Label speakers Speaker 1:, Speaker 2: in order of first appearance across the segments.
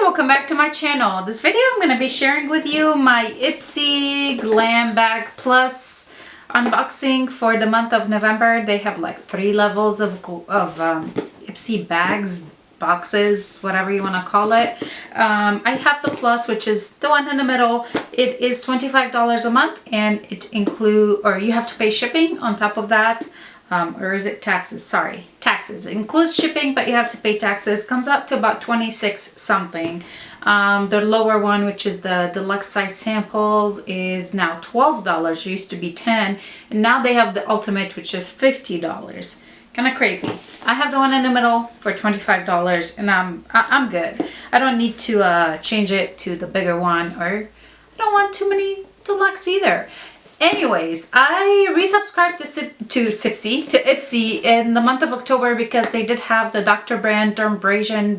Speaker 1: welcome back to my channel. This video I'm going to be sharing with you my Ipsy Glam Bag Plus unboxing for the month of November. They have like 3 levels of Ipsy bags, boxes, whatever you want to call it. I have the Plus, which is the one in the middle. It is $25 a month, and it includes, or you have to pay shipping on top of that. Or is it taxes? Sorry, taxes. It includes shipping, but you have to pay taxes. Comes out to about 26 something. The lower one, which is the deluxe size samples, is now $12. It used to be $10, and now they have the ultimate, which is $50. Kind of crazy. I have the one in the middle for $25, and I'm good. I don't need to change it to the bigger one, or I don't want too many deluxe either. Anyways, I resubscribed to Ipsy in the month of October because they did have the Dr. Brand dermabrasion,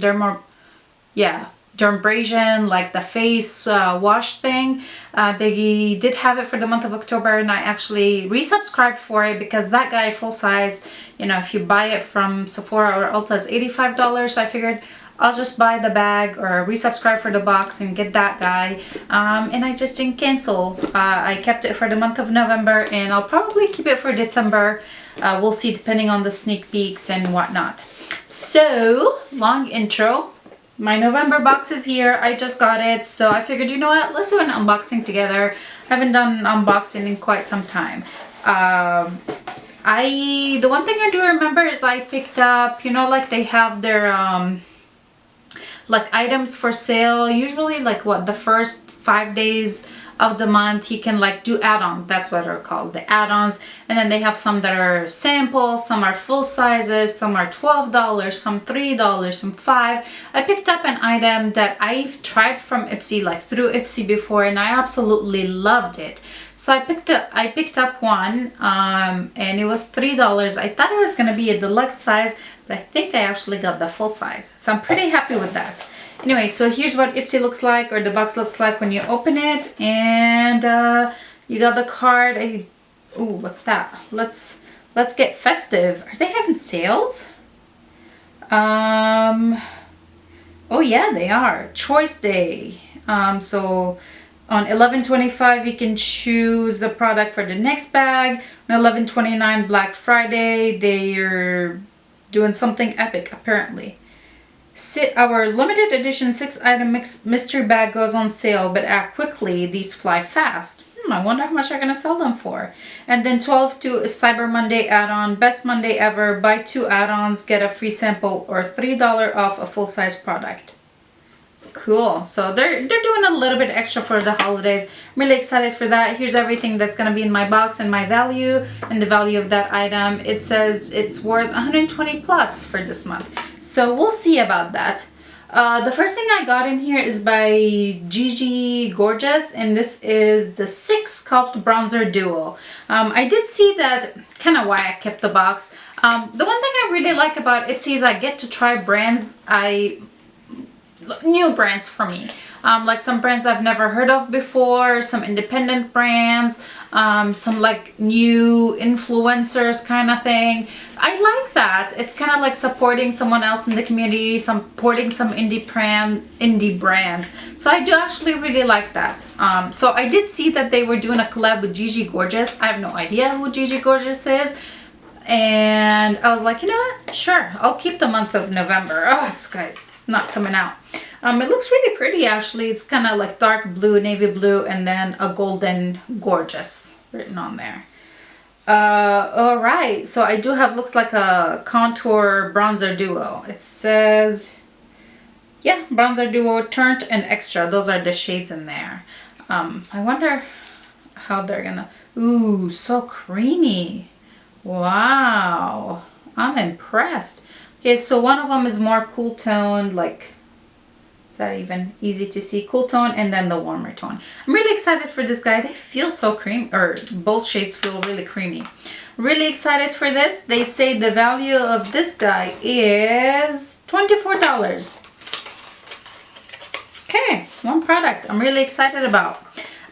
Speaker 1: like the face wash thing. They did have it for the month of October, and I actually resubscribed for it because that guy, full size, you know, if you buy it from Sephora or Ulta, is $85. So I figured I'll just buy the bag or resubscribe for the box and get that guy. And I just didn't cancel. I kept it for the month of November, and I'll probably keep it for December. We'll see, depending on the sneak peeks and whatnot. So, long intro. My November box is here. I just got it, so I figured, you know what, let's do an unboxing together. I haven't done an unboxing in quite some time. The one thing I do remember is I picked up, you know, like they have their like items for sale, usually like what, the first 5 days of the month you can like do add-on. That's what they're called, the add-ons. And then they have some that are samples, some are full sizes, some are $12, some $3, some $5. I picked up an item that I've tried from Ipsy, like through Ipsy before, and I absolutely loved it. So I picked up one, and it was $3. I thought it was gonna be a deluxe size, but I think I actually got the full size. So I'm pretty happy with that. Anyway, so here's what Ipsy looks like, or the box looks like when you open it, and you got the card. Ooh, what's that? Let's get festive. Are they having sales? Oh yeah, they are. Choice Day. So on 11/25 you can choose the product for the next bag. On 11/29 Black Friday, they're doing something epic apparently. Our limited edition 6-item mystery bag goes on sale, but act quickly, these fly fast. I wonder how much they're gonna sell them for. And then 12/2 is Cyber Monday add-on, best Monday ever. Buy 2 add-ons, get a free sample, or $3 off a full-size product. Cool. So they're doing a little bit extra for the holidays. I'm really excited for that. Here's everything that's going to be in my box and my value and the value of that item. It says it's worth 120 plus for this month. So we'll see about that. The first thing I got in here is by Gigi Gorgeous, and this is the 6 Sculpt Bronzer Duo. I did see that, kind of why I kept the box. The one thing I really like about Ipsy is I get to try brands new brands for me, like some brands I've never heard of before, some independent brands, some like new influencers kind of thing. I like that. It's kind of like supporting someone else in the community, supporting some indie brands. So I do actually really like that. So I did see that they were doing a collab with Gigi Gorgeous. I have no idea who Gigi Gorgeous is. And I was like, you know what? Sure, I'll keep the month of November. Oh, this guy's not coming out. It looks really pretty actually. It's kind of like dark blue, navy blue, and then a golden gorgeous written on there. All right, so I do have, looks like a contour bronzer duo. It says, yeah, bronzer duo, turnt and extra. Those are the shades in there. I wonder how they're gonna, ooh, so creamy. Wow, I'm impressed. Okay, so one of them is more cool toned, like, is that even easy to see? Cool tone, and then the warmer tone. I'm really excited for this guy. They feel so creamy, or both shades feel really creamy. Really excited for this. They say the value of this guy is $24. Okay, one product I'm really excited about.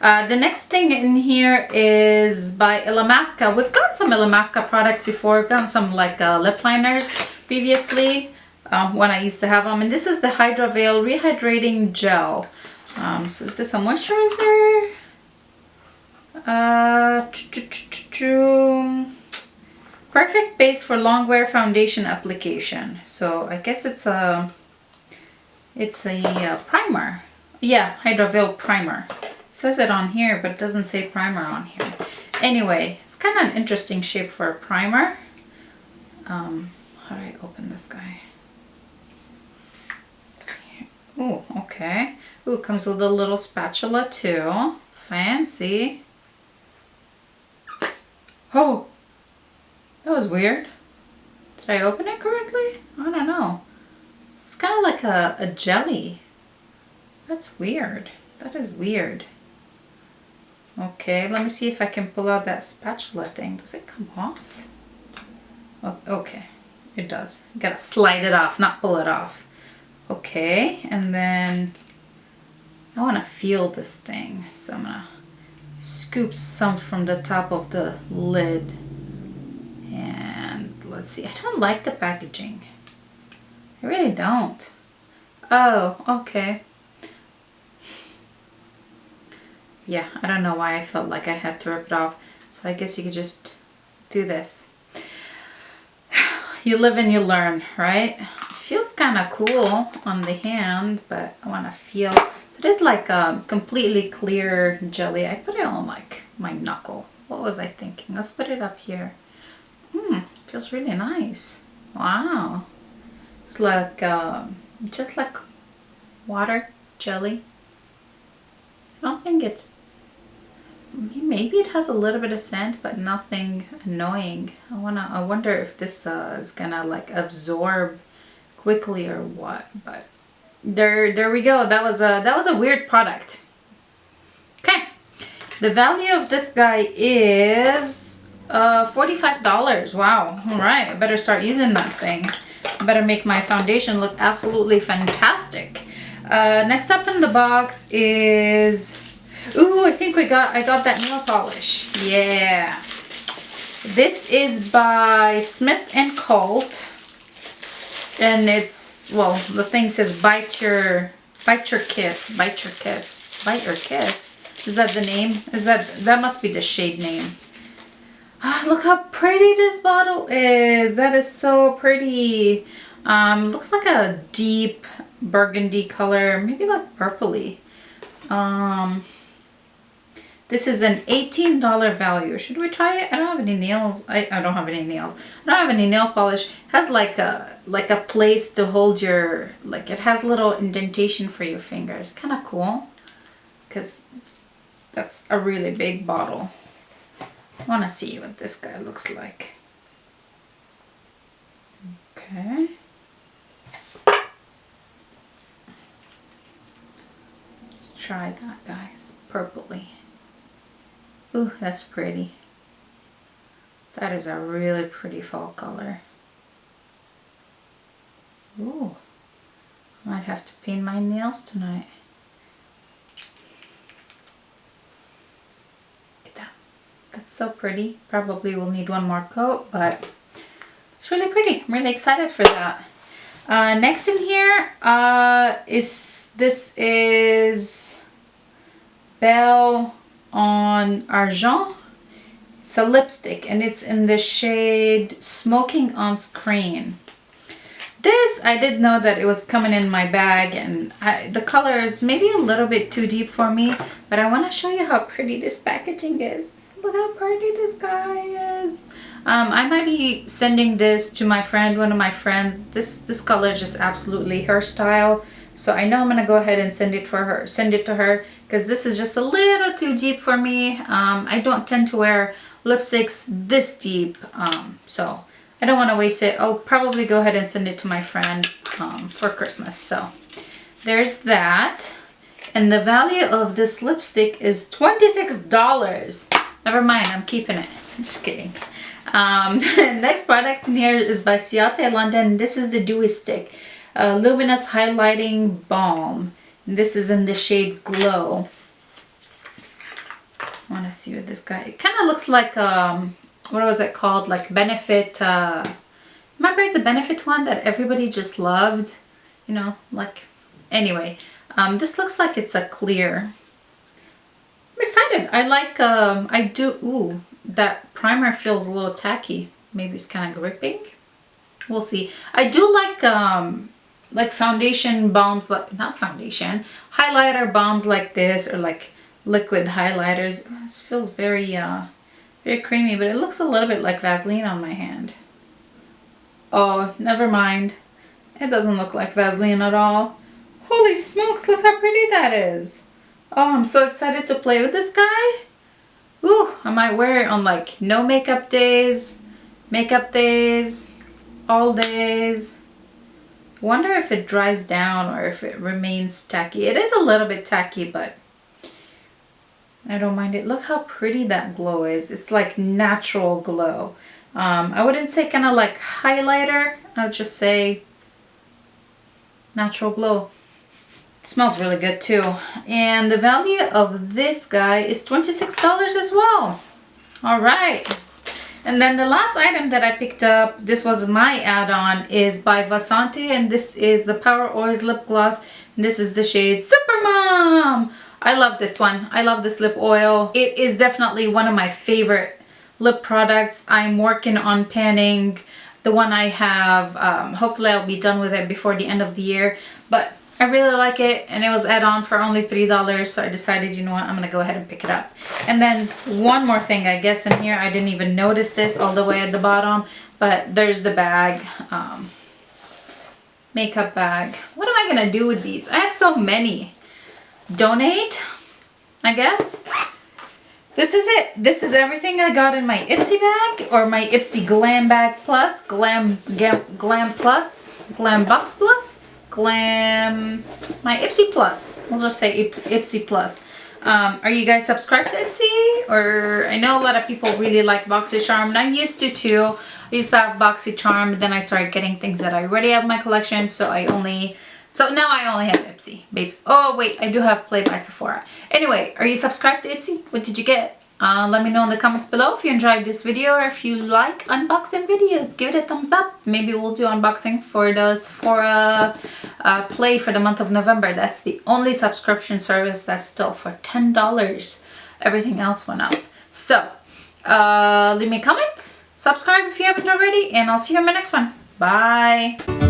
Speaker 1: The next thing in here is by Illamasqua. We've got some Illamasqua products before. We've gotten some like lip liners previously. when I used to have them. And this is the Hydra Veil Rehydrating Gel. So is this a moisturizer? Perfect base for long wear foundation application. So I guess it's a primer. Yeah, Hydra Veil primer. It says it on here, but it doesn't say primer on here. Anyway, it's kind of an interesting shape for a primer. How do I open this guy? Oh, okay. Ooh, it comes with a little spatula too. Fancy. Oh, that was weird. Did I open it correctly? I don't know. It's kind of like a jelly. That's weird. That is weird. Okay, let me see if I can pull out that spatula thing. Does it come off? Oh, okay, it does. You gotta slide it off, not pull it off. Okay, and then I want to feel this thing, so I'm gonna scoop some from the top of the lid. And let's see, I don't like the packaging. I really don't. Oh, okay. Yeah, I don't know why I felt like I had to rip it off. So I guess you could just do this. You live and you learn, right? It feels kind of cool on the hand, but I want to feel. It is like a completely clear jelly. I put it on like my knuckle. What was I thinking? Let's put it up here. Feels really nice. Wow. It's like just like water jelly. I don't think it's. Maybe it has a little bit of scent, but nothing annoying. I wonder if this is gonna like absorb quickly or what. But there we go. That was a weird product. Okay, the value of this guy is $45. Wow. All right, I better start using that thing. I better make my foundation look absolutely fantastic. Next up in the box is. Ooh, I think I got that nail polish. Yeah. This is by Smith & Colt. And it's, well, the thing says bite your kiss. Bite your kiss. Bite your kiss. Is that the name? That must be the shade name. Oh, look how pretty this bottle is. That is so pretty. Looks like a deep burgundy color, maybe like purpley. This is an $18 value. Should we try it? I don't have any nails. I don't have any nails. I don't have any nail polish. It has like a place to hold your, like it has a little indentation for your fingers. Kind of cool. Because that's a really big bottle. I want to see what this guy looks like. Okay. Let's try that, guys. Purpley. Ooh, that's pretty. That is a really pretty fall color. Ooh, I might have to paint my nails tonight. Look at that. That's so pretty. Probably will need one more coat, but it's really pretty. I'm really excited for that. Next in here is Belle en Argent. It's a lipstick and it's in the shade Smoking on Screen. This, I did know that it was coming in my bag, and the color is maybe a little bit too deep for me, but I want to show you how pretty this packaging is. Look how pretty this guy is. I might be sending this to my friend, one of my friends. This color is just absolutely her style. So I know I'm gonna go ahead and send it to her, because this is just a little too deep for me. I don't tend to wear lipsticks this deep, so I don't want to waste it. I'll probably go ahead and send it to my friend for Christmas. So there's that. And the value of this lipstick is $26. Never mind, I'm keeping it. Just kidding. Next product in here is by Ciate London. This is the Dewy Stick Luminous Highlighting Balm. This is in the shade Glow. I want to see what this guy. It kind of looks like what was it called? Like Benefit Remember the Benefit one that everybody just loved? You know, like, anyway, this looks like it's a clear. I'm excited. I like, ooh, that primer feels a little tacky. Maybe it's kind of gripping. We'll see. I do like foundation balms, like, not foundation, highlighter balms like this, or like liquid highlighters. This feels very, very creamy, but it looks a little bit like Vaseline on my hand. Oh, never mind. It doesn't look like Vaseline at all. Holy smokes, look how pretty that is. Oh, I'm so excited to play with this guy. Ooh, I might wear it on like no makeup days, all days. Wonder if it dries down or if it remains tacky. It is a little bit tacky, but I don't mind it. Look how pretty that glow is. It's like natural glow. I wouldn't say kind of like highlighter. I would just say natural glow. It smells really good too. And the value of this guy is $26 as well. All right. And then the last item that I picked up, this was my add-on, is by Vasante, and this is the Power Oils Lip Gloss, and this is the shade Super Mom. I love this one. I love this lip oil. It is definitely one of my favorite lip products. I'm working on panning the one I have. Hopefully I'll be done with it before the end of the year, but I really like it, and it was add-on for only $3, so I decided, you know what, I'm gonna go ahead and pick it up. And then one more thing, I guess, in here, I didn't even notice this all the way at the bottom, but there's the bag, makeup bag. What am I gonna do with these? I have so many. Donate, I guess. This is it. This is everything I got in my Ipsy bag, or my Ipsy Glam bag plus, Glam plus, Glam box plus. My Ipsy Plus. We'll just say Ipsy Plus. Are you guys subscribed to Ipsy? Or I know a lot of people really like BoxyCharm, and I used to too. I used to have BoxyCharm, but then I started getting things that I already have in my collection, so now I only have Ipsy. Oh wait, I do have Play by Sephora. Anyway, are you subscribed to Ipsy? What did you get? Let me know in the comments below if you enjoyed this video, or if you like unboxing videos. Give it a thumbs up. Maybe we'll do unboxing for the Sephora Play for the month of November. That's the only subscription service that's still for $10. Everything else went up. So leave me a comment, subscribe if you haven't already, and I'll see you in my next one. Bye.